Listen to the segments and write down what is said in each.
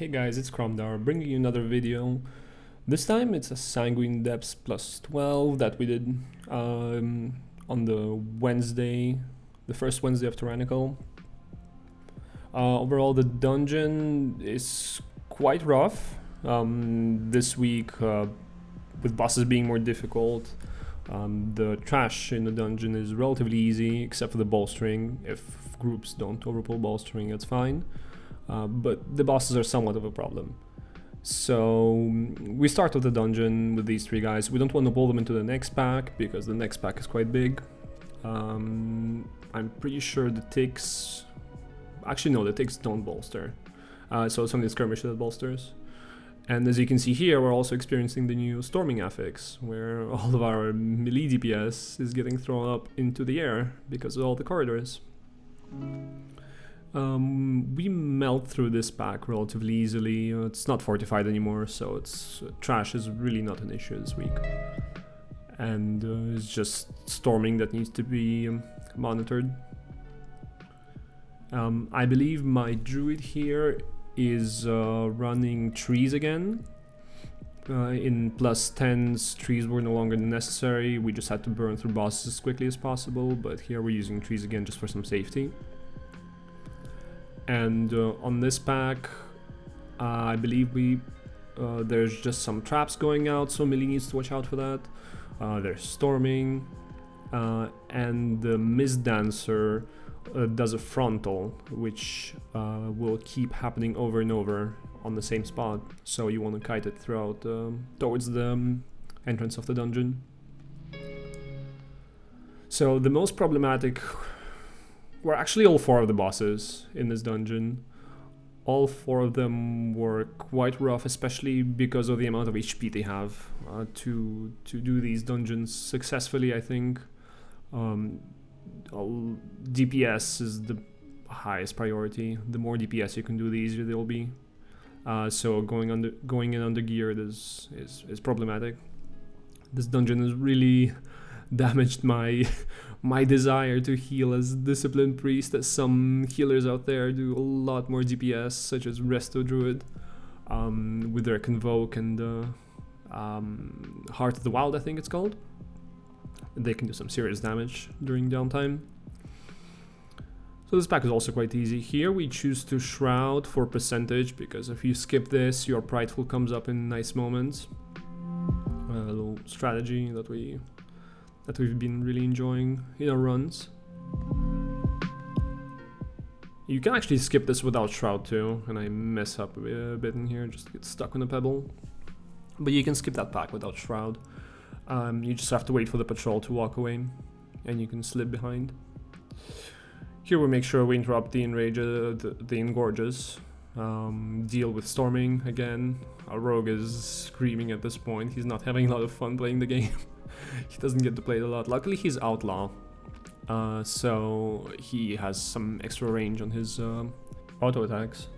Hey guys, it's Cromdar bringing you another video. This time it's a Sanguine Depths plus 12 that we did on the Wednesday, the first Wednesday of Tyrannical. Overall the dungeon is quite rough this week with bosses being more difficult. The trash in the dungeon is relatively easy except for the bolstering. If groups don't overpull bolstering, it's fine. But the bosses are somewhat of a problem. So we start with the dungeon with these three guys. We don't want to pull them into the next pack because the next pack is quite big. I'm pretty sure the ticks... Actually no, the ticks don't bolster. So it's only the skirmish that bolsters. And as you can see here, we're also experiencing the new storming affix, where all of our melee DPS is getting thrown up into the air because of all the corridors. We melt through this pack relatively easily. It's not fortified anymore, so it's trash is really not an issue this week. And it's just storming that needs to be monitored. I believe my druid here is running trees again. In plus 10s, trees were no longer necessary. We just had to burn through bosses as quickly as possible, but here we're using trees again just for some safety. And on this pack, I believe there's just some traps going out, so melee needs to watch out for that. There's storming, and the Mist Dancer does a frontal, which will keep happening over and over on the same spot. So you want to kite it throughout towards the entrance of the dungeon. So the most problematic were actually all four of the bosses in this dungeon. All four of them were quite rough, especially because of the amount of HP they have to do these dungeons successfully. I think DPS is the highest priority. The more DPS you can do, the easier they'll be. So going in under geared is problematic. This dungeon has really damaged my desire to heal as Disciplined Priest, as some healers out there do a lot more DPS, such as Resto Druid, with their Convoke and Heart of the Wild, I think it's called. They can do some serious damage during downtime. So this pack is also quite easy. Here we choose to Shroud for percentage, because if you skip this, your Prideful comes up in nice moments. A little strategy that we've been really enjoying in our runs. You can actually skip this without Shroud too, and I mess up a bit in here, just get stuck on a pebble. But you can skip that pack without Shroud. You just have to wait for the patrol to walk away, and you can slip behind. Here we make sure we interrupt the enrage, the engorges. Deal with storming again. Our rogue is screaming at this point. He's not having a lot of fun playing the game. He doesn't get to play it a lot. Luckily he's outlaw, so he has some extra range on his auto attacks.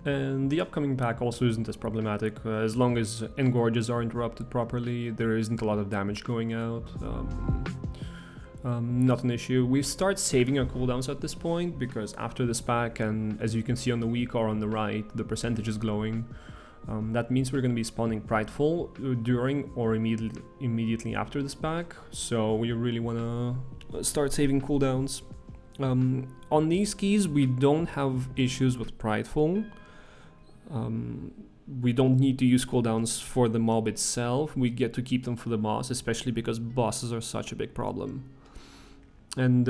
And the upcoming pack also isn't as problematic. As long as engorges are interrupted properly, there isn't a lot of damage going out. Not an issue. We start saving our cooldowns at this point, because after this pack, and as you can see on the weak or on the right, the percentage is glowing. That means we're going to be spawning Prideful during or immediately after this pack, so we really want to start saving cooldowns. On these keys we don't have issues with Prideful. We don't need to use cooldowns for the mob itself. We get to keep them for the boss, especially because bosses are such a big problem. And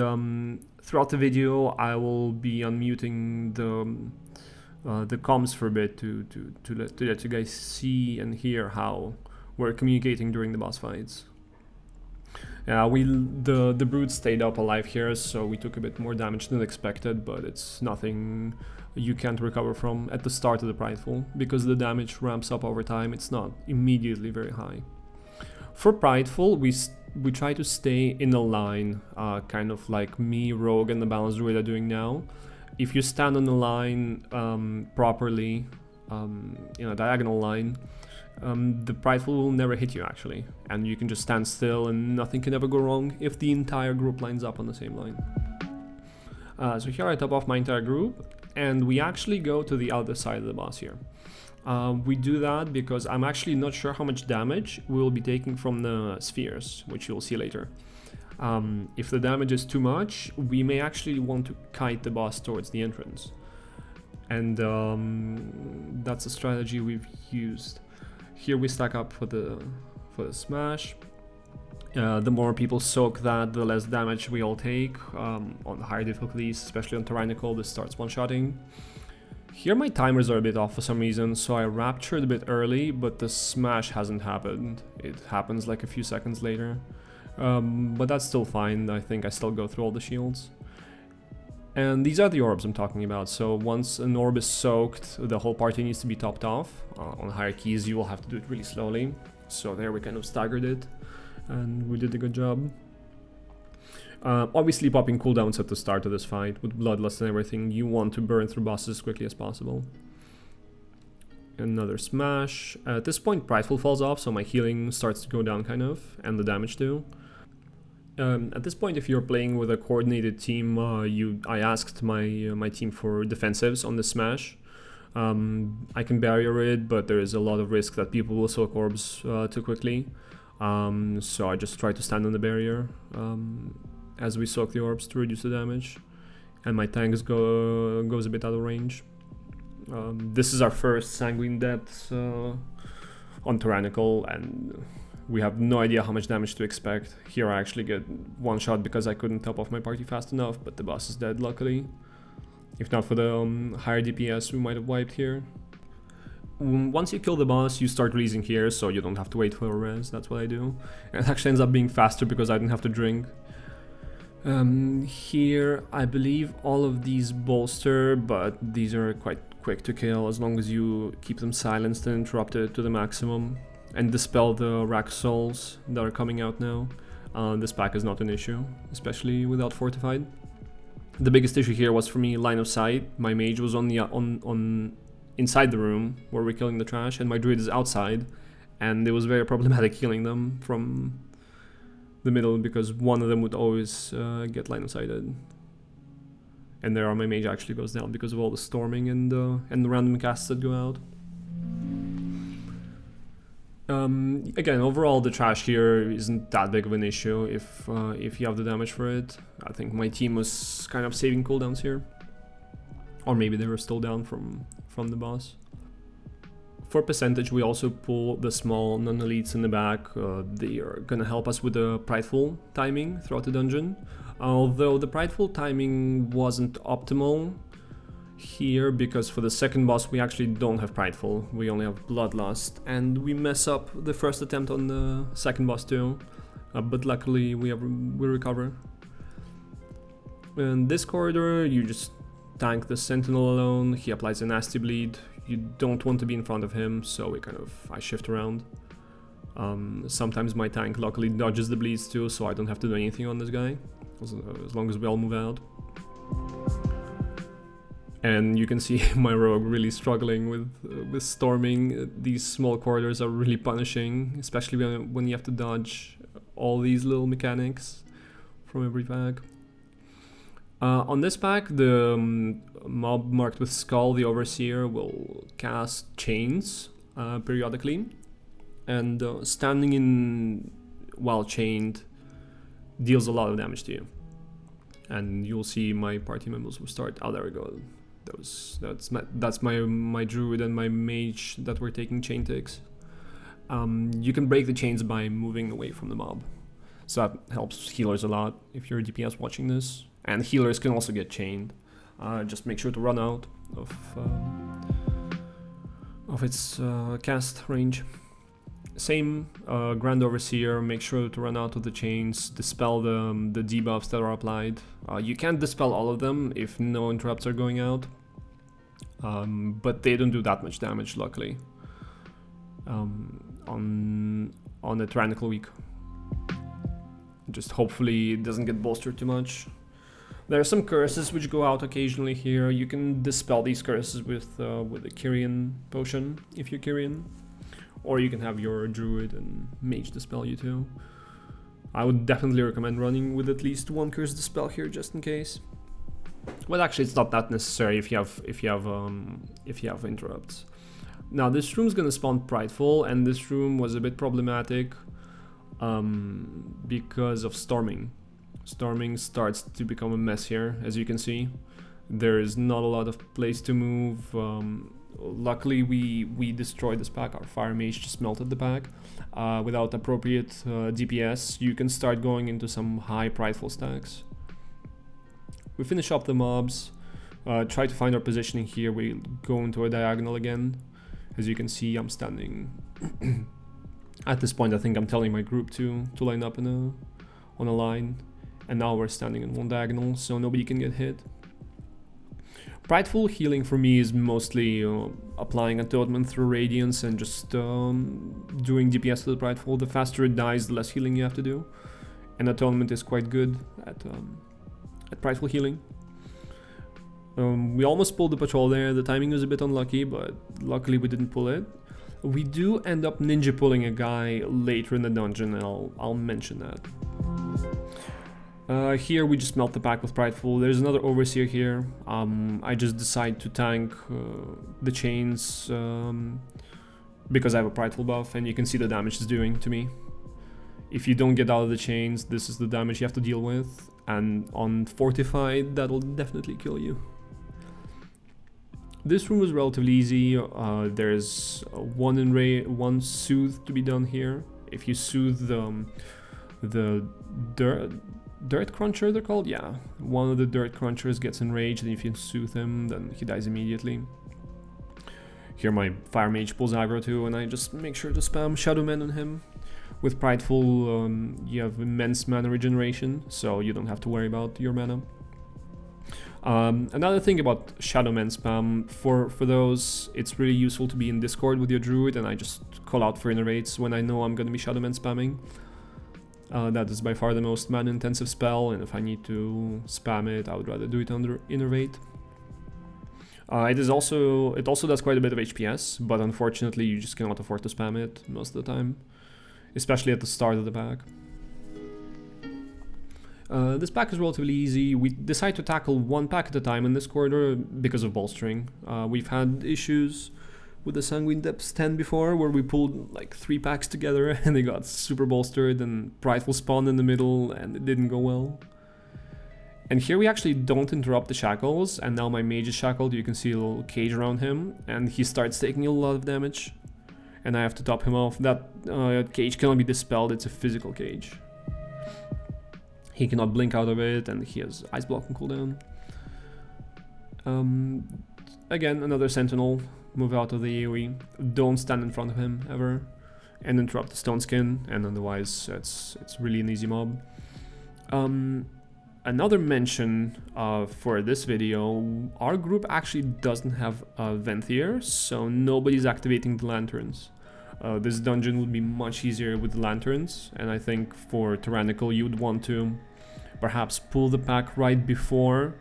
throughout the video I will be unmuting the comms for a bit to let you guys see and hear how we're communicating during the boss fights. The brood stayed up alive here, so we took a bit more damage than expected, but it's nothing you can't recover from at the start of the Prideful, because the damage ramps up over time. It's not immediately very high. For Prideful, we try to stay in a line, kind of like me, Rogue, and the Balanced Druid are doing now. If you stand on the line properly, in a diagonal line, the Prideful will never hit you actually, and you can just stand still and nothing can ever go wrong if the entire group lines up on the same line. So here I top off my entire group, And we actually go to the other side of the boss here. We do that because I'm actually not sure how much damage we'll be taking from the spheres, which you'll see later. If the damage is too much, we may actually want to kite the boss towards the entrance. And that's a strategy we've used. Here we stack up for the smash. The more people soak that, the less damage we all take. On higher difficulties, especially on Tyrannical, this starts one-shotting. Here my timers are a bit off for some reason, so I raptured a bit early, but the smash hasn't happened. It happens like a few seconds later. But that's still fine. I think I still go through all the shields. And these are the orbs I'm talking about. So once an orb is soaked, the whole party needs to be topped off. On higher keys you will have to do it really slowly. So there we kind of staggered it, and we did a good job. Obviously popping cooldowns at the start of this fight with Bloodlust and everything. You want to burn through bosses as quickly as possible. Another smash. At this point Prideful falls off, so my healing starts to go down kind of, and the damage too. At this point, if you're playing with a coordinated team, I asked my team for defensives on the smash. I can barrier it, but there is a lot of risk that people will soak orbs too quickly. So I just try to stand on the barrier as we soak the orbs to reduce the damage. And my tanks goes a bit out of range. This is our first Sanguine death on Tyrannical, and we have no idea how much damage to expect. Here I actually get one shot because I couldn't top off my party fast enough, but the boss is dead luckily. If not for the higher DPS, we might have wiped here. Once you kill the boss, you start releasing here, so you don't have to wait for a res. That's what I do. And it actually ends up being faster because I didn't have to drink. Here I believe all of these bolster, but these are quite quick to kill as long as you keep them silenced and interrupted to the maximum. And dispel the rack souls that are coming out now. This pack is not an issue, especially without fortified. The biggest issue here was for me line of sight. My mage was on inside the room where we're killing the trash, and my druid is outside, and it was very problematic killing them from the middle because one of them would always get line of sighted. And there my mage actually goes down because of all the storming and the random casts that go out. Again, overall the trash here isn't that big of an issue if you have the damage for it. I think my team was kind of saving cooldowns here. Or maybe they were still down from the boss. For percentage, we also pull the small non-elites in the back. They are gonna help us with the Prideful timing throughout the dungeon. Although the Prideful timing wasn't optimal here, because for the second boss we actually don't have Prideful, we only have Bloodlust, and we mess up the first attempt on the second boss too, but luckily we recover. In this corridor you just tank the Sentinel alone. He applies a nasty bleed. You don't want to be in front of him, so I shift around. Sometimes my tank luckily dodges the bleeds too, so I don't have to do anything on this guy, as long as we all move out. And you can see my rogue really struggling with storming. These small corridors are really punishing, especially when you have to dodge all these little mechanics from every pack. On this pack, the mob marked with Skull, the Overseer, will cast chains periodically, and standing in while chained deals a lot of damage to you. And you'll see my party members will start. Oh, there we go. That's my druid and my mage that were taking chain ticks. You can break the chains by moving away from the mob, so that helps healers a lot if you're a DPS watching this. And healers can also get chained. Just make sure to run out of its cast range. Same, Grand Overseer, make sure to run out of the chains, dispel the debuffs that are applied. You can't dispel all of them if no interrupts are going out, but they don't do that much damage, luckily, on the Tyrannical week. Just hopefully it doesn't get bolstered too much. There are some curses which go out occasionally here. You can dispel these curses with a Kyrian potion, if you're Kyrian. Or you can have your druid and mage dispel you too. I would definitely recommend running with at least one curse dispel here, just in case. Well, actually, it's not that necessary if you have interrupts. Now, this room's gonna spawn Prideful, and this room was a bit problematic because of storming. Storming starts to become a mess here, as you can see. There is not a lot of place to move. Luckily, we destroyed this pack. Our Fire Mage just melted the pack. Without appropriate DPS, you can start going into some high Prideful stacks. We finish up the mobs, try to find our positioning here. We go into a diagonal again. As you can see, I'm standing. At this point, I think I'm telling my group to line up on a line. And now we're standing in one diagonal, so nobody can get hit. Prideful healing for me is mostly applying Atonement through Radiance and just doing DPS to the Prideful. The faster it dies, the less healing you have to do. And Atonement is quite good at Prideful healing. We almost pulled the patrol there. The timing was a bit unlucky, but luckily we didn't pull it. We do end up ninja pulling a guy later in the dungeon, and I'll mention that. Here we just melt the pack with Prideful. There's another Overseer here. I just decide to tank the chains because I have a Prideful buff, and you can see the damage it's doing to me. If you don't get out of the chains, this is the damage you have to deal with, and on Fortified, that'll definitely kill you. This room was relatively easy. There's one soothe to be done here. If you soothe the dirt cruncher, they're called? Yeah. One of the dirt crunchers gets enraged, and if you soothe him, then he dies immediately. Here my Fire Mage pulls aggro too, and I just make sure to spam Shadow Man on him. With Prideful, you have immense mana regeneration, so you don't have to worry about your mana. Another thing about Shadow Man spam, for those, it's really useful to be in Discord with your Druid, and I just call out for Innervates when I know I'm going to be Shadow Man spamming. That is by far the most mana intensive spell, and if I need to spam it, I would rather do it under Innervate. It also does quite a bit of HPS, but unfortunately you just cannot afford to spam it most of the time, especially at the start of the pack. This pack is relatively easy. We decide to tackle one pack at a time in this corridor because of bolstering. We've had issues with the Sanguine Depths 10 before, where we pulled like 3 packs together and they got super bolstered, and Prideful spawned in the middle and it didn't go well. And here we actually don't interrupt the shackles, and now my mage is shackled. You can see a little cage around him, and he starts taking a lot of damage, and I have to top him off. That cage cannot be dispelled, it's a physical cage. He cannot blink out of it, and he has Ice Block and cooldown. Again, another Sentinel. Move out of the AoE. Don't stand in front of him, ever. And interrupt the Stone Skin, and otherwise it's really an easy mob. Another mention for this video, our group actually doesn't have a Venthyr, so nobody's activating the lanterns. This dungeon would be much easier with the lanterns, and I think for Tyrannical you would want to perhaps pull the pack right before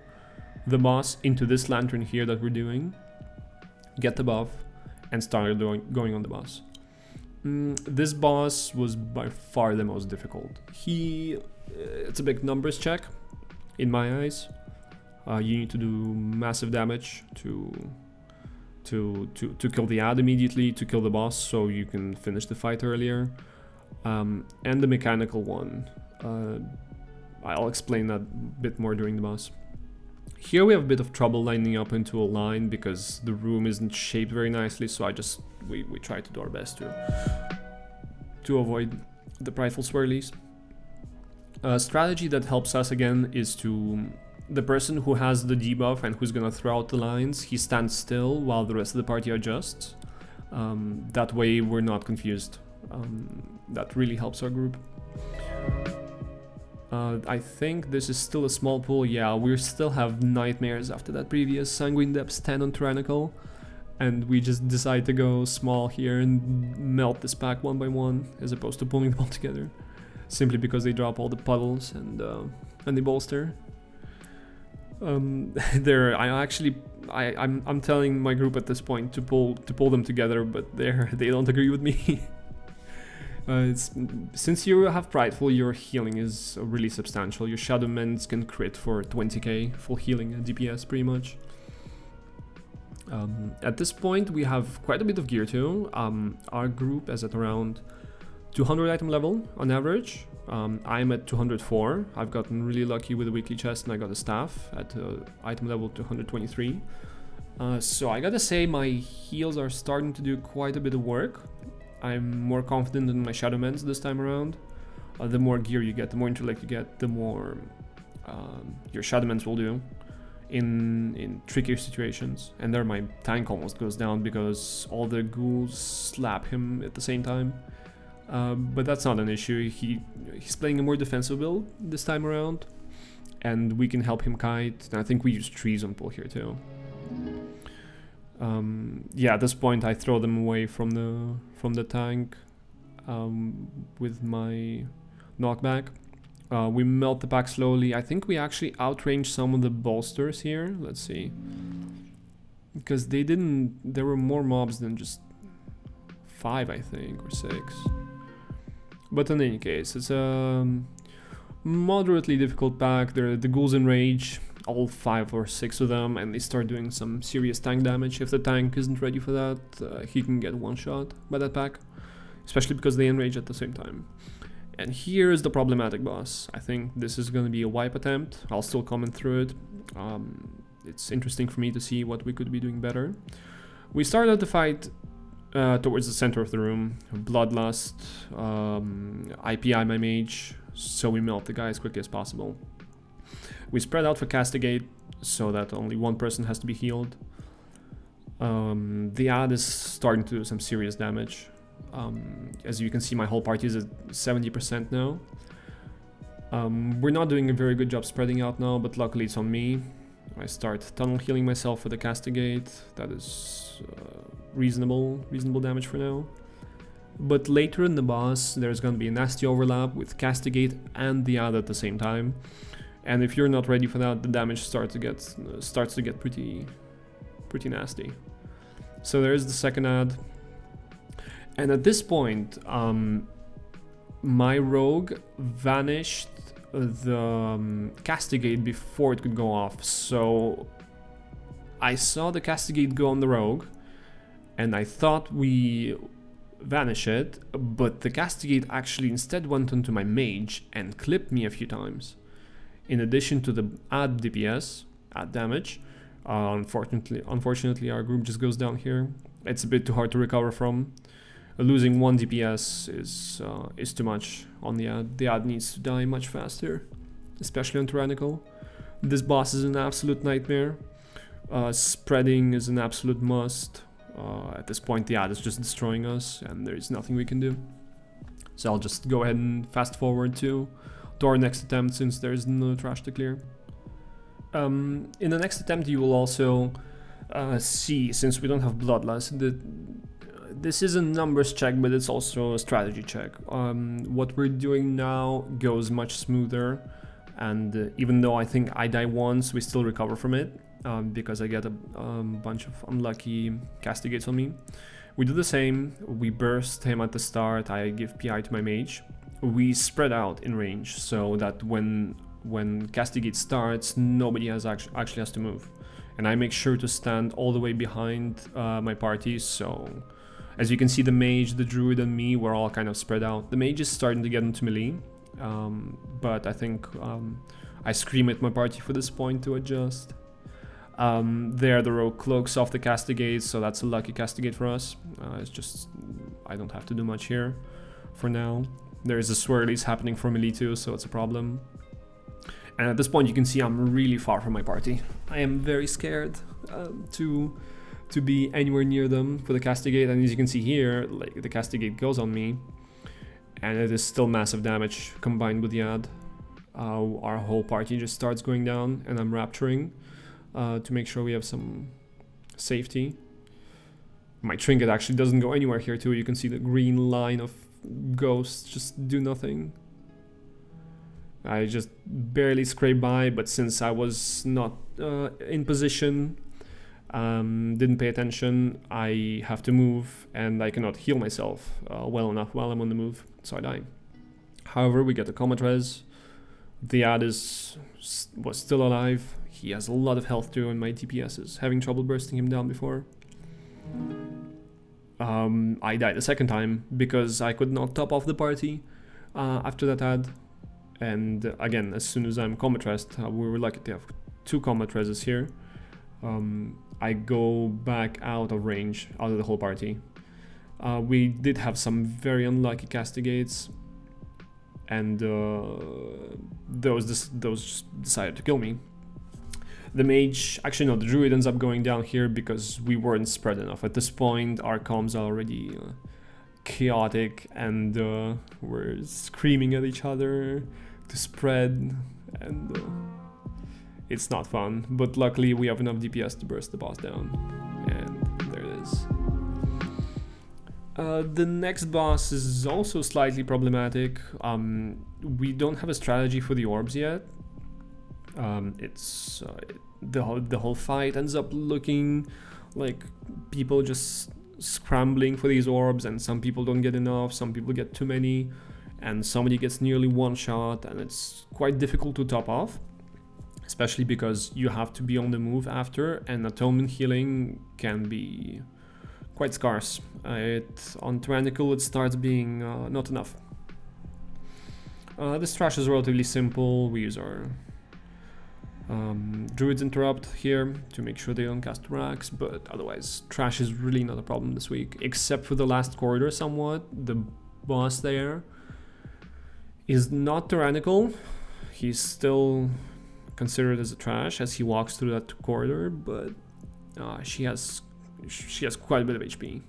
the boss into this lantern here that we're doing, get the buff, and start going on the boss. This boss was by far the most difficult. It's a big numbers check, in my eyes. You need to do massive damage to kill the ad immediately, to kill the boss, so you can finish the fight earlier. And the mechanical one. I'll explain that a bit more during the boss. Here we have a bit of trouble lining up into a line because the room isn't shaped very nicely, so we try to do our best to avoid the Prideful swirlies. A strategy that helps us again is the person who has the debuff and who's gonna throw out the lines, he stands still while the rest of the party adjusts. That way we're not confused. That really helps our group. I think this is still a small pool. Yeah, we still have nightmares after that previous Sanguine Depths 10 on Tyrannical, and we just decide to go small here and melt this pack one by one as opposed to pulling them all together, simply because they drop all the puddles and they bolster. I'm telling my group at this point to pull them together, but they don't agree with me. Since you have Prideful, your healing is really substantial. Your Shadow Mends can crit for 20k, full healing and DPS pretty much. At this point, we have quite a bit of gear too. Our group is at around 200 item level on average. I'm at 204. I've gotten really lucky with the weekly chest and I got a staff at item level 223. So I gotta say my heals are starting to do quite a bit of work. I'm more confident in my Shadow Mends this time around. The more gear you get, the more intellect you get, the more your Shadow Mends will do in trickier situations. And there my tank almost goes down because all the ghouls slap him at the same time. But that's not an issue. He's playing a more defensive build this time around, and we can help him kite. And I think we use trees on pull here too. Yeah, at this point I throw them away from the tank with my knockback. We melt the pack slowly. I think we actually outrange some of the bolsters here. Let's see, because there were more mobs than just 5, I think, or 6. But in any case, it's a moderately difficult pack. There are the ghouls in rage, all 5 or 6 of them, and they start doing some serious tank damage. If the tank isn't ready for that, he can get one shot by that pack, especially because they enrage at the same time. And here is the problematic boss. I think this is going to be a wipe attempt. I'll still comment through it. It's interesting for me to see what we could be doing better. We started the fight towards the center of the room. Bloodlust, IPI my mage, so we melt the guy as quickly as possible. We spread out for Castigate so that only one person has to be healed. The ad is starting to do some serious damage. As you can see, my whole party is at 70% now. We're not doing a very good job spreading out now, but luckily it's on me. I start tunnel healing myself for the Castigate. That is reasonable damage for now. But later in the boss, there's going to be a nasty overlap with Castigate and the ad at the same time. And if you're not ready for that, the damage starts to get pretty nasty. So there's the second ad. And at this point, my rogue vanished the Castigate before it could go off. So I saw the Castigate go on the rogue, and I thought we vanish it, but the Castigate actually instead went onto my mage and clipped me a few times. In addition to the add DPS, add damage. Unfortunately, our group just goes down here. It's a bit too hard to recover from. Losing 1 DPS is too much on the ad. The ad needs to die much faster, especially on Tyrannical. This boss is an absolute nightmare. Spreading is an absolute must. At this point, the ad is just destroying us, and there is nothing we can do. So I'll just go ahead and fast forward to our next attempt, since there is no trash to clear. In the next attempt, you will also see, since we don't have Bloodlust, this is a numbers check, but it's also a strategy check. What we're doing now goes much smoother, and even though I think I die once, we still recover from it, because I get a bunch of unlucky Castigates on me. We do the same. We burst him at the start. I give PI to my mage. We spread out in range so that when Castigate starts, nobody actually has to move. And I make sure to stand all the way behind my party, so as you can see, the mage, the druid, and me, we're all kind of spread out. The mage is starting to get into melee, but I think I scream at my party for this point to adjust. There, the rogue cloaks off the Castigate, so that's a lucky Castigate for us. It's just, I don't have to do much here for now. There is a swirlies happening for melee too, so it's a problem. And at this point, you can see I'm really far from my party. I am very scared to be anywhere near them for the Castigate, and as you can see here, like the Castigate goes on me, and it is still massive damage combined with the ad. Our whole party just starts going down, and I'm rapturing to make sure we have some safety. My trinket actually doesn't go anywhere here too. You can see the green line of ghosts just do nothing. I just barely scrape by, but since I was not in position, Didn't pay attention. I have to move, and I cannot heal myself well enough while I'm on the move, so I die. However, we get a Comet Res. The ad was still alive. He has a lot of health too, and my DPS is having trouble bursting him down before. I died a second time because I could not top off the party after that ad. And again, as soon as I'm Comet Rest, we were lucky to have 2 Comet Reses here. I go back out of range, out of the whole party. We did have some very unlucky castigates, and those decided to kill me. The mage, actually no, the druid ends up going down here because we weren't spread enough. At this point, our comms are already chaotic, and we're screaming at each other to spread, and it's not fun. But luckily, we have enough DPS to burst the boss down, and there it is. The next boss is also slightly problematic. We don't have a strategy for the orbs yet. The whole fight ends up looking like people just scrambling for these orbs, and some people don't get enough, some people get too many, and somebody gets nearly one shot, and it's quite difficult to top off, especially because you have to be on the move after, and atonement healing can be quite scarce. On Tyrannical it starts being not enough. This trash is relatively simple. We use our Druids Interrupt here to make sure they don't cast racks, but otherwise trash is really not a problem this week, except for the last corridor somewhat. The boss there is not Tyrannical. He's still considered as a trash as he walks through that corridor, but she has quite a bit of HP.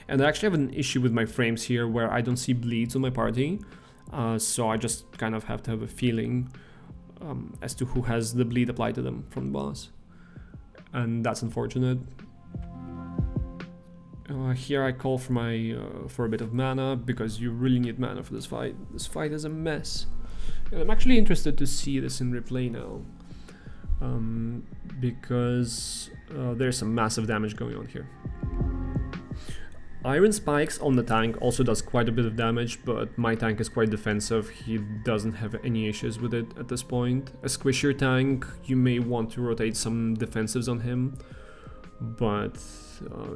And I actually have an issue with my frames here where I don't see bleeds on my party, so I just kind of have to have a feeling as to who has the bleed applied to them from the boss, and that's unfortunate. Here I call for a bit of mana, because you really need mana for this fight. This fight is a mess, and I'm actually interested to see this in replay now, because there's some massive damage going on here. Iron Spikes on the tank also does quite a bit of damage, but my tank is quite defensive. He doesn't have any issues with it at this point. A squishier tank, you may want to rotate some defensives on him, but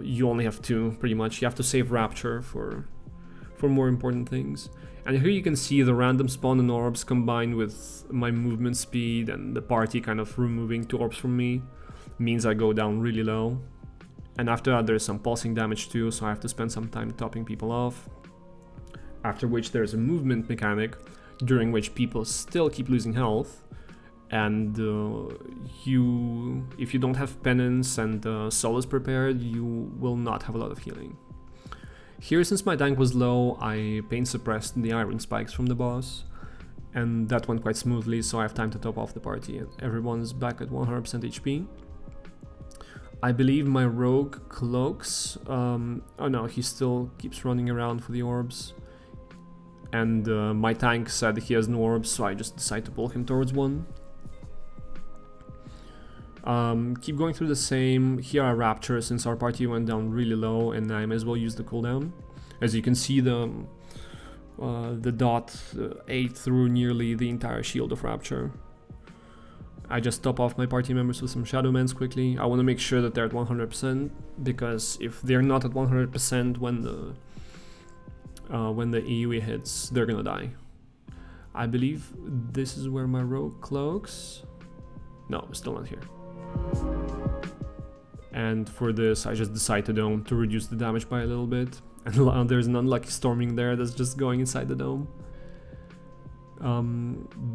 you only have 2 pretty much. You have to save Rapture for more important things. And here you can see the random spawn and orbs combined with my movement speed and the party kind of removing 2 orbs from me means I go down really low. And after that there's some pulsing damage too, so I have to spend some time topping people off. After which there's a movement mechanic, during which people still keep losing health. And if you don't have penance and solace prepared, you will not have a lot of healing. Here, since my tank was low, I pain suppressed the Iron Spikes from the boss, and that went quite smoothly, so I have time to top off the party, and everyone's back at 100% HP. I believe my rogue cloaks. Oh no, he still keeps running around for the orbs. And my tank said he has no orbs, so I just decide to pull him towards one. Keep going through the same. Here I Rapture since our party went down really low, and I may as well use the cooldown. As you can see, the dot ate through nearly the entire shield of Rapture. I just top off my party members with some Shadowmans quickly. I want to make sure that they're at 100%, because if they're not at 100% when the AoE hits, they're gonna die. I believe this is where my rogue cloaks. No, still not here. And for this, I just decide to dome to reduce the damage by a little bit. And there's an unlucky storming there that's just going inside the dome.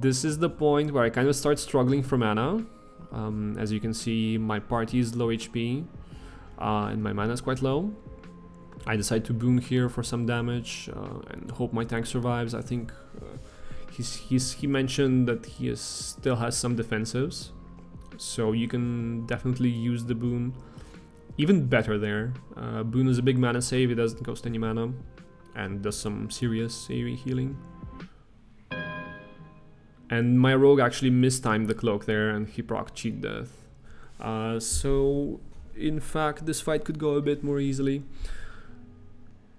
This is the point where I kind of start struggling for mana. As you can see, my party is low HP, and my mana is quite low. I decide to boon here for some damage and hope my tank survives. I think he mentioned that he still has some defensives, so you can definitely use the boon. Even better there. Boon is a big mana save, it doesn't cost any mana, and does some serious AoE healing. And my rogue actually mistimed the cloak there, and he proc cheat death. So in fact this fight could go a bit more easily.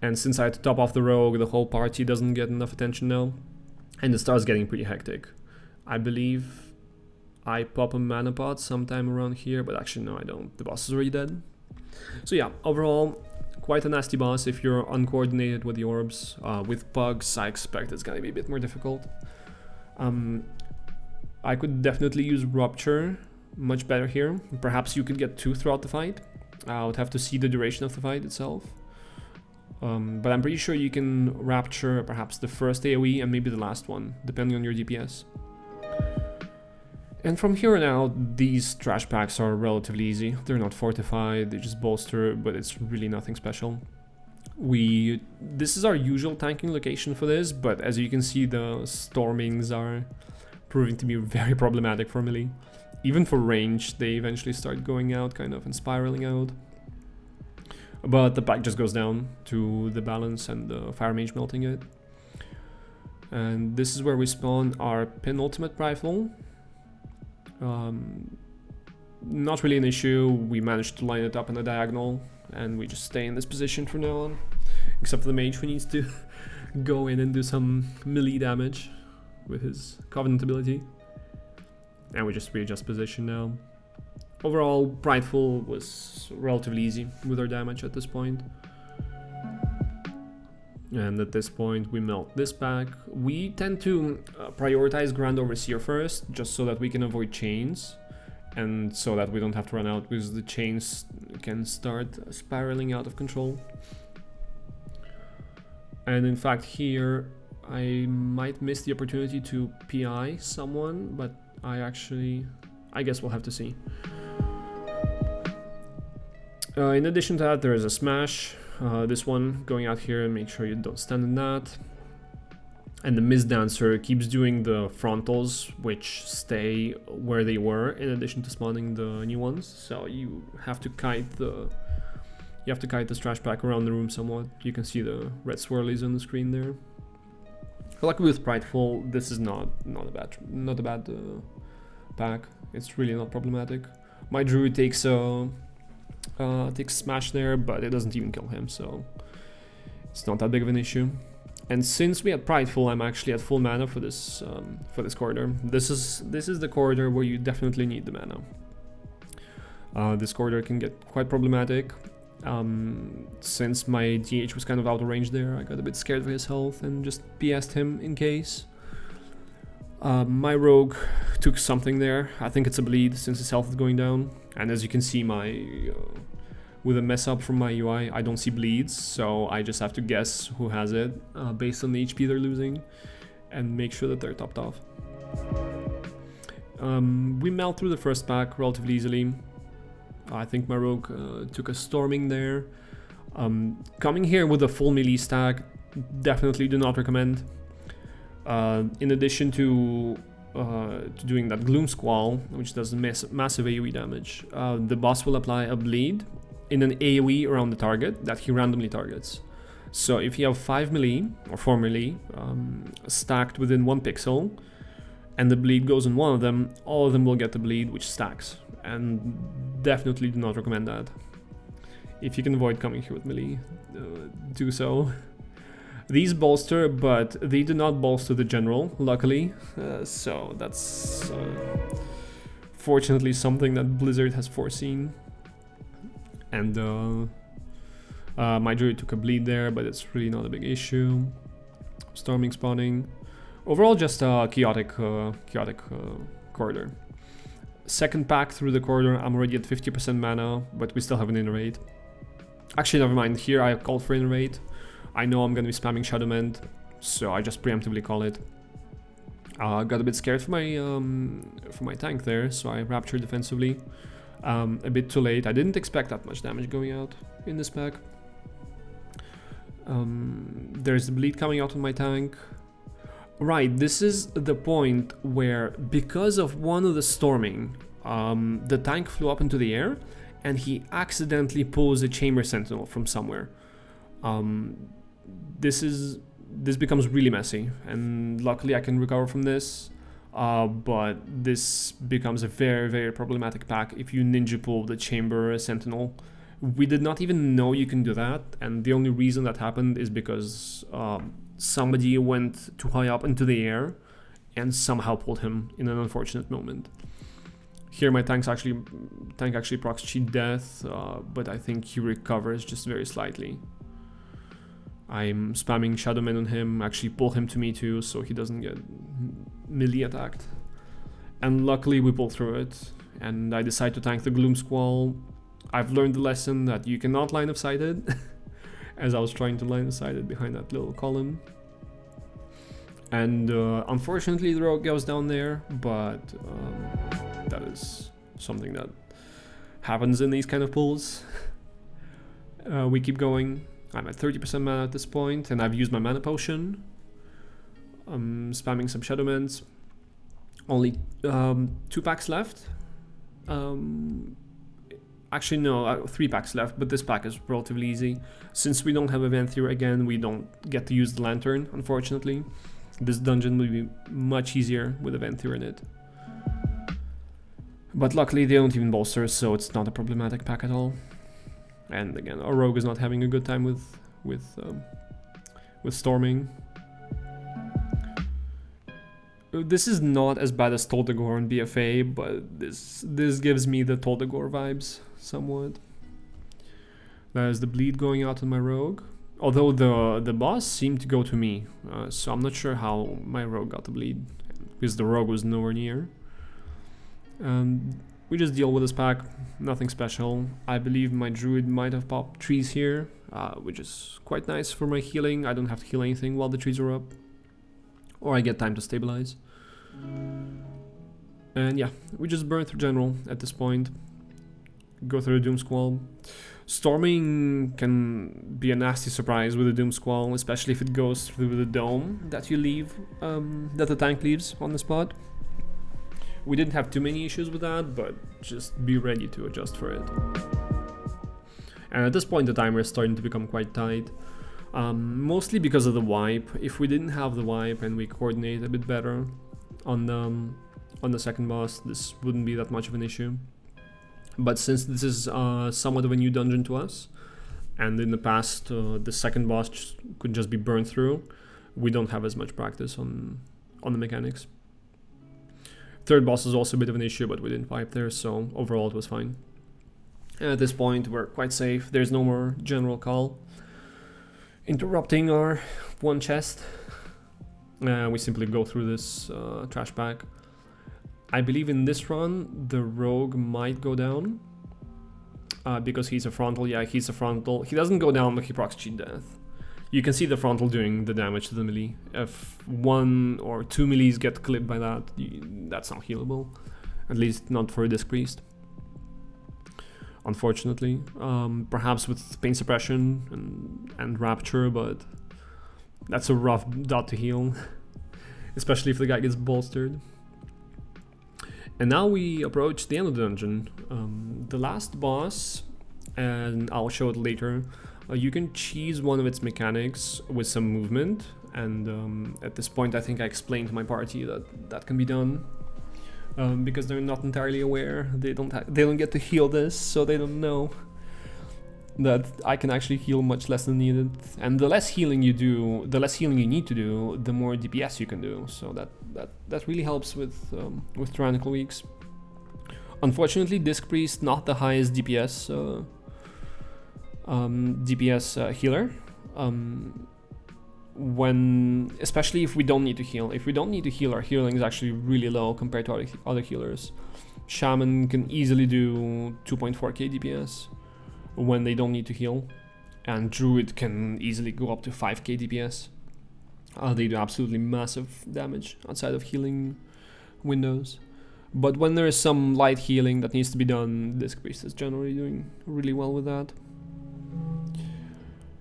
And since I had to top off the rogue, the whole party doesn't get enough attention now. And it starts getting pretty hectic. I believe I pop a mana pot sometime around here, but actually no, I don't. The boss is already dead. So yeah, overall, quite a nasty boss if you're uncoordinated with the orbs. With bugs, I expect it's gonna be a bit more difficult. I could definitely use Rupture much better here. Perhaps you could get 2 throughout the fight. I would have to see the duration of the fight itself. But I'm pretty sure you can Rapture perhaps the first AoE and maybe the last one, depending on your DPS. And from here on out, these trash packs are relatively easy. They're not fortified, they just bolster, but it's really nothing special. This is our usual tanking location for this, but as you can see, the stormings are proving to be very problematic for melee. Even for range, they eventually start going out kind of and spiraling out. But the pack just goes down to the balance and the Fire Mage melting it. And this is where we spawn our penultimate Prideful. Not really an issue, we managed to line it up in a diagonal and we just stay in this position from now on. Except for the mage who needs to go in and do some melee damage with his Covenant ability. And we just readjust position now. Overall, Prideful was relatively easy with our damage at this point. And at this point we melt this pack. We tend to prioritize Grand Overseer first, just so that we can avoid chains. And so that we don't have to run out, because the chains can start spiraling out of control. And in fact here, I might miss the opportunity to PI someone, but I guess we'll have to see. In addition to that, there is a smash. This one going out here and make sure you don't stand in that. And the Mist Dancer keeps doing the frontals, which stay where they were in addition to spawning the new ones. So you have to kite the trash pack around the room somewhat. You can see the red swirlies on the screen there. Luckily with Prideful, this is not a bad pack. It's really not problematic. My druid takes smash there, but it doesn't even kill him, so it's not that big of an issue. And since we had Prideful, I'm actually at full mana for this corridor. This is the corridor where you definitely need the mana. This corridor can get quite problematic. Since my DH was kind of out of range there, I got a bit scared of his health and just PS'd him in case. My rogue took something there. I think it's a bleed since his health is going down. And as you can see, with a mess up from my UI, I don't see bleeds, so I just have to guess who has it based on the HP they're losing and make sure that they're topped off. We melt through the first pack relatively easily. I think my rogue took a storming there. Coming here with a full melee stack, definitely do not recommend. In addition to doing that Gloom Squall, which does massive AoE damage, the boss will apply a bleed in an AoE around the target that he randomly targets. So if you have 5 melee or 4 melee stacked within 1 pixel and the bleed goes on one of them, all of them will get the bleed, which stacks, and definitely do not recommend that. If you can avoid coming here with melee, do so. These bolster, but they do not bolster the general, luckily, so that's fortunately something that Blizzard has foreseen. And my druid took a bleed there, but it's really not a big issue. Storming spawning. Overall, just a chaotic corridor. Second pack through the corridor, I'm already at 50% mana, but we still have an innervate. Actually, never mind. Here I called for innervate. I know I'm gonna be spamming Shadow Mend, so I just preemptively call it. Got a bit scared for my tank there, so I Raptured defensively. A bit too late. I didn't expect that much damage going out in this pack. There's the bleed coming out on my tank. Right, this is the point where, because of one of the storming, the tank flew up into the air and he accidentally pulls a Chamber Sentinel from somewhere. This becomes really messy, and luckily I can recover from this. but this becomes a very, very problematic pack if you ninja pull the Chamber Sentinel. We did not even know you can do that, and the only reason that happened is because somebody went too high up into the air and somehow pulled him in an unfortunate moment. Here my tank actually procs cheat death, but I think he recovers just very slightly. I'm spamming Shadowman on him, actually pull him to me too, so he doesn't get melee attacked. And luckily we pull through it, and I decide to tank the Gloom Squall. I've learned the lesson that you cannot line of sight it, as I was trying to line of sight it behind that little column. And unfortunately the rogue goes down there, but that is something that happens in these kind of pulls. We keep going. I'm at 30% mana at this point, and I've used my mana potion. I'm spamming some Shadowmans. Only 2 packs left. Actually no, 3 packs left, but this pack is relatively easy. Since we don't have a Venthyr again, we don't get to use the Lantern, unfortunately. This dungeon will be much easier with a Venthyr in it. But luckily they don't even bolster, so it's not a problematic pack at all. And again, our rogue is not having a good time with storming. This is not as bad as Toldegor and BFA, but this gives me the Toldegor vibes somewhat. There's the bleed going out on my rogue, although the boss seemed to go to me, so I'm not sure how my rogue got the bleed, because the rogue was nowhere near. We just deal with this pack, nothing special. I believe my druid might have popped trees here, which is quite nice for my healing. I don't have to heal anything while the trees are up, or I get time to stabilize. And yeah, we just burn through general at this point, go through the Doom Squall. Storming can be a nasty surprise with the Doom Squall, especially if it goes through the dome that you leave, that the tank leaves on the spot. We didn't have too many issues with that, but just be ready to adjust for it. And at this point the timer is starting to become quite tight, mostly because of the wipe. If we didn't have the wipe and we coordinate a bit better on the second boss, this wouldn't be that much of an issue. But since this is somewhat of a new dungeon to us, and in the past the second boss could just be burned through, we don't have as much practice on the mechanics. Third boss is also a bit of an issue, but we didn't wipe there, so overall it was fine. And at this point we're quite safe. There's no more general call interrupting our one chest. We simply go through this trash pack. I believe in this run the rogue might go down because he's a frontal. Yeah, he's a frontal. He doesn't go down, but he procs cheat death. You can see the frontal doing the damage to the melee. If 1 or 2 melees get clipped by that, that's not healable. At least not for a Disc Priest, unfortunately. Perhaps with Pain Suppression and Rapture, but that's a rough dot to heal, especially if the guy gets bolstered. And now we approach the end of the dungeon. The last boss, and I'll show it later, you can cheese one of its mechanics with some movement, and at this point I think I explained to my party that that can be done, because they're not entirely aware. They don't get to heal this, so they don't know that I can actually heal much less than needed. And the less healing you do, the less healing you need to do, the more DPS you can do. So that really helps with Tyrannical weeks. Unfortunately, Disc Priest not the highest DPS healer. Especially if we don't need to heal. If we don't need to heal, our healing is actually really low compared to other healers. Shaman can easily do 2.4k DPS when they don't need to heal, and Druid can easily go up to 5k DPS. They do absolutely massive damage outside of healing windows. But when there is some light healing that needs to be done, Disc Priest is generally doing really well with that.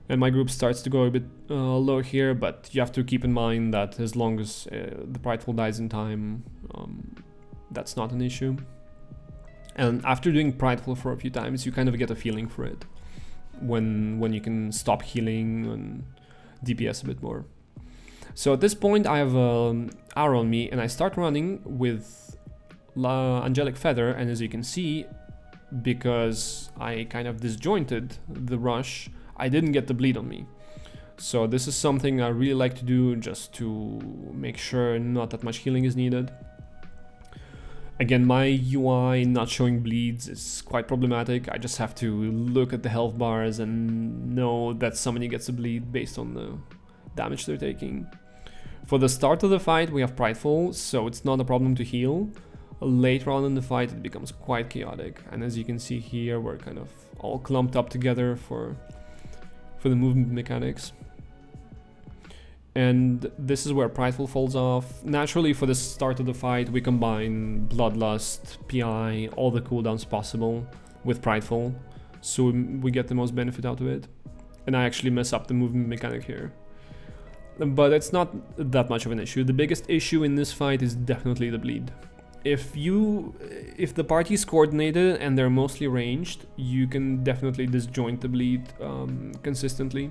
And my group starts to go a bit low here, but you have to keep in mind that as long as the Prideful dies in time, that's not an issue. And after doing Prideful for a few times, you kind of get a feeling for it, when you can stop healing and DPS a bit more. So at this point I have arrow on me and I start running with Angelic Feather, and as you can see, because I kind of disjointed the rush, I didn't get the bleed on me. So this is something I really like to do just to make sure not that much healing is needed. Again, my UI not showing bleeds is quite problematic. I just have to look at the health bars and know that somebody gets a bleed based on the damage they're taking. For the start of the fight we have Prideful, so it's not a problem to heal. Later on in the fight it becomes quite chaotic, and as you can see here we're kind of all clumped up together for the movement mechanics. And this is where Prideful falls off. Naturally, for the start of the fight, we combine Bloodlust, PI, all the cooldowns possible with Prideful, so we get the most benefit out of it. And I actually mess up the movement mechanic here. But it's not that much of an issue. The biggest issue in this fight is definitely the bleed. If the party is coordinated and they're mostly ranged, you can definitely disjoint the bleed consistently.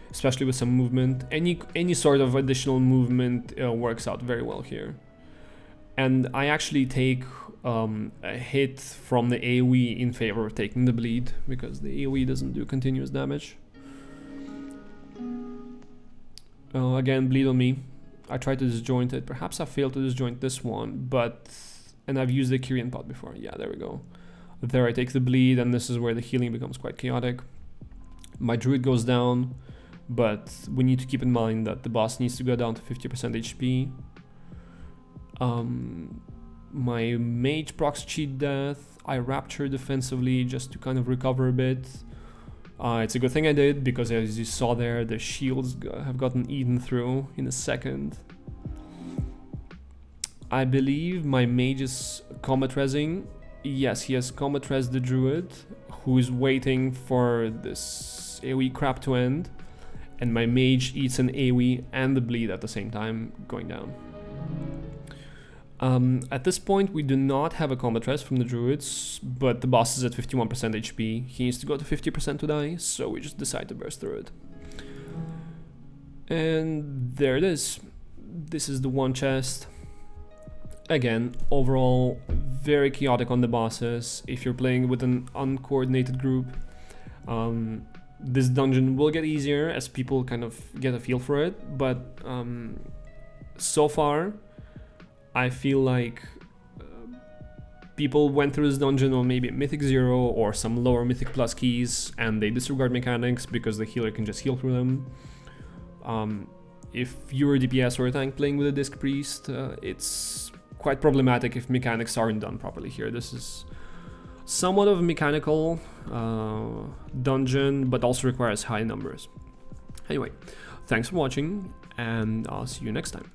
Especially with some movement. Any sort of additional movement works out very well here. And I actually take a hit from the AoE in favor of taking the bleed, because the AoE doesn't do continuous damage. Again, bleed on me. I tried to disjoint it. Perhaps I failed to disjoint this one, and I've used the Kyrian pot before. Yeah, there we go. There I take the bleed, and this is where the healing becomes quite chaotic. My druid goes down. But we need to keep in mind that the boss needs to go down to 50% HP. My mage procs cheat death. I rapture defensively just to kind of recover a bit. It's a good thing I did, because as you saw there, the shields have gotten eaten through in a second. I believe my mage is combat resing. Yes, he has combat res the druid, who is waiting for this AoE crap to end. And my mage eats an AoE and the bleed at the same time, going down. At this point we do not have a combat res from the druids, but the boss is at 51% HP. He needs to go to 50% to die, so we just decide to burst through it. And there it is. This is the one chest. Again, overall very chaotic on the bosses if you're playing with an uncoordinated group. This dungeon will get easier as people kind of get a feel for it, but so far I feel like people went through this dungeon on maybe Mythic 0 or some lower Mythic Plus keys, and they disregard mechanics because the healer can just heal through them. If you're a DPS or a tank playing with a Disc Priest, it's quite problematic if mechanics aren't done properly here. This is somewhat of a mechanical dungeon, but also requires high numbers. Anyway, thanks for watching, and I'll see you next time.